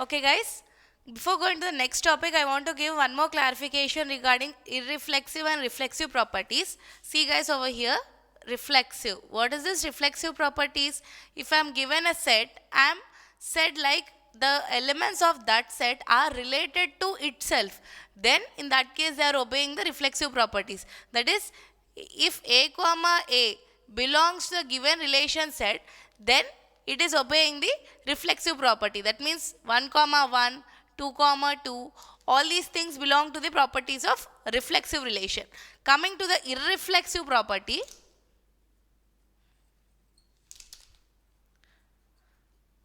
Okay guys, before going to the next topic, I want to give one more clarification regarding irreflexive and reflexive properties. See guys over here, reflexive. What is this reflexive properties? If I am given a set, I am said like the elements of that set are related to itself. Then in that case they are obeying the reflexive properties. That is, if A comma A belongs to the given relation set, then it is obeying the reflexive property. That means 1 comma 1, 2 comma 2, all these things belong to the properties of reflexive relation. Coming to the irreflexive property,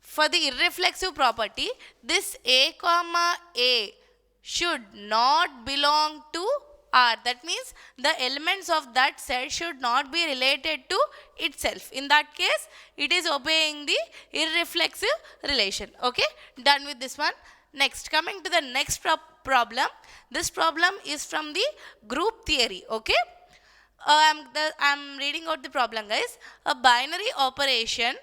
for the irreflexive property, this A comma A should not belong to R. That means the elements of that set should not be related to itself. In that case, it is obeying the irreflexive relation. Okay, done with this one. Next, coming to the next problem. This problem is from the group theory. Okay, I'm reading out the problem, guys. A binary operation.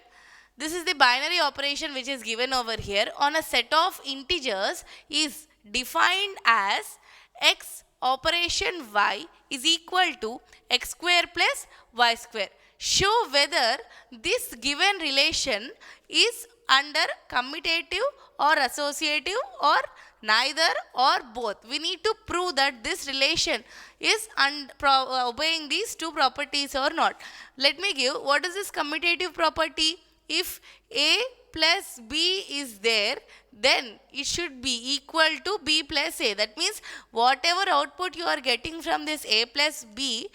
This is the binary operation which is given over here on a set of integers is defined as x operation y is equal to x square plus y square. Show whether this given relation is under commutative or associative or neither or both. We need to prove that this relation is obeying these two properties or not. Let me give, what is this commutative property? If A plus B is there, then it should be equal to B plus A. That means whatever output you are getting from this A plus B,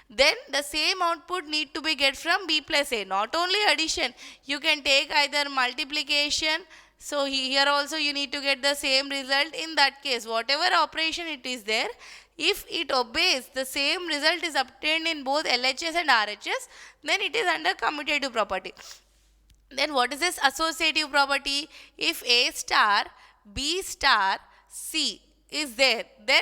then the same output need to be get from B plus A. Not only addition, you can take either multiplication. So here also you need to get the same result. In that case, whatever operation it is there, if it obeys the same result is obtained in both LHS and RHS, then it is under commutative property. Then what is this associative property? If A star, B star, C is there, then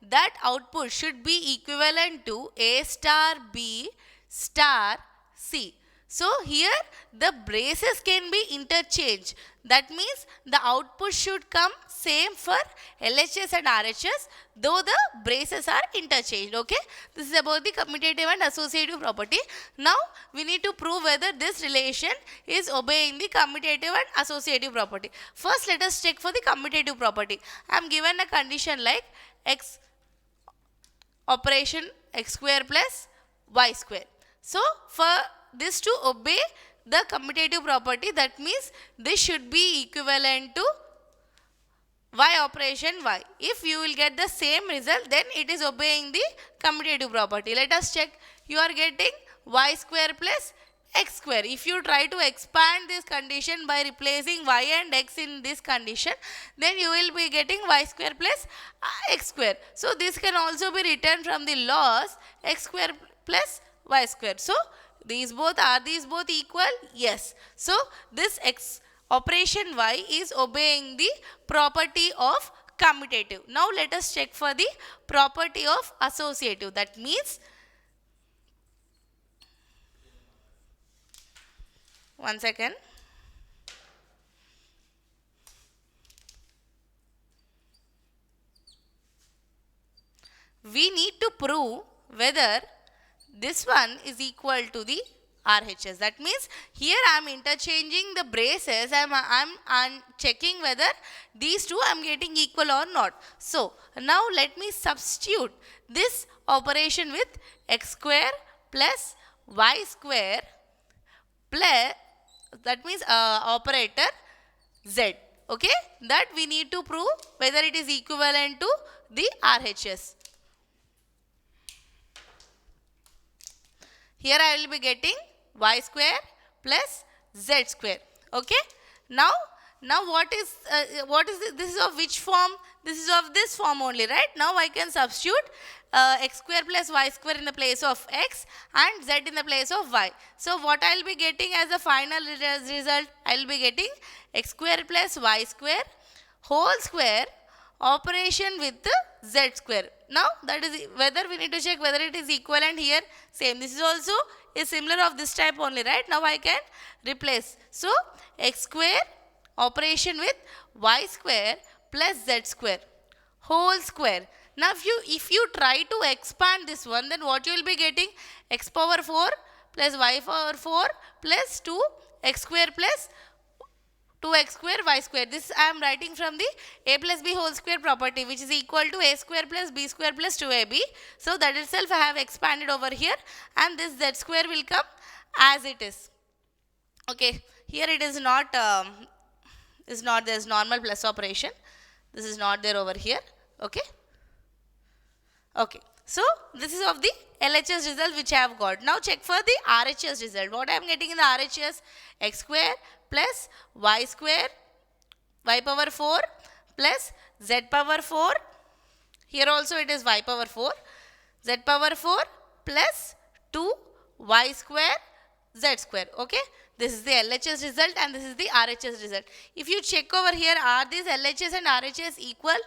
that output should be equivalent to A star, B star, C. So here the braces can be interchanged. That means the output should come same for LHS and RHS, though the braces are interchanged. Okay, this is about the commutative and associative property. Now we need to prove whether this relation is obeying the commutative and associative property. First let us check for the commutative property. I am given a condition like x operation x square plus y square. So for this to obey the commutative property, that means this should be equivalent to y operation y. If you will get the same result, then it is obeying the commutative property. Let us check. You are getting y square plus x square. If you try to expand this condition by replacing y and x in this condition, then you will be getting y square plus x square. So this can also be written from the laws x square plus y square. So these both, are these both equal? Yes. So this x operation y is obeying the property of commutative. Now let us check for the property of associative. That means, one second. We need to prove whether this one is equal to the RHS. That means here I am interchanging the braces. I'm checking whether these two I am getting equal or not. So now let me substitute this operation with x square plus y square plus, that means operator z. Okay, that we need to prove whether it is equivalent to the RHS. Here I will be getting y square plus z square. Okay. Now what is this? This is of which form? This is of this form only, right? Now I can substitute x square plus y square in the place of x and z in the place of y. So what I will be getting as a final result? I will be getting x square plus y square whole square operation with the z square. Now that is whether we need to check whether it is equivalent here. Same, this is also is similar of this type only, right? Now I can replace. So x square operation with y square plus z square whole square. Now if you try to expand this one, then what you will be getting? X power 4 plus y power 4 plus 2x square plus 2x square y square. This I am writing from the a plus b whole square property, which is equal to a square plus b square plus 2ab. So that itself I have expanded over here, and this z square will come as it is. Okay, here it is not there's normal plus operation. This is not there over here. Okay. Okay. So this is of the LHS result which I have got. Now check for the RHS result. What I am getting in the RHS? X square plus y square, y power 4 plus z power 4. Here also it is y power 4, z power 4 plus 2 y square z square. Okay. This is the LHS result and this is the RHS result. If you check over here, are these LHS and RHS equal?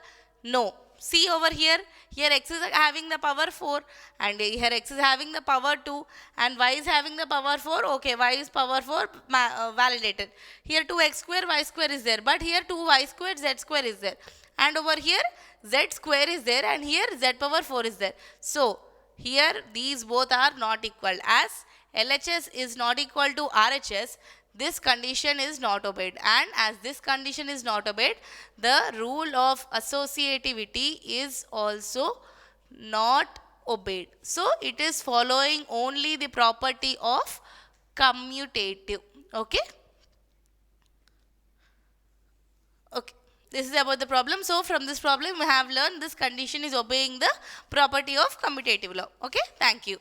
No. See over here, x is having the power 4 and here x is having the power 2 and y is having the power 4. Okay, y is power 4 validated. Here 2x square y square is there, but here 2y square z square is there. And over here z square is there and here z power 4 is there. So here these both are not equal. As LHS is not equal to RHS, this condition is not obeyed, and as this condition is not obeyed, the rule of associativity is also not obeyed. So it is following only the property of commutative. Okay. Okay. This is about the problem. So from this problem we have learned this condition is obeying the property of commutative law. Okay. Thank you.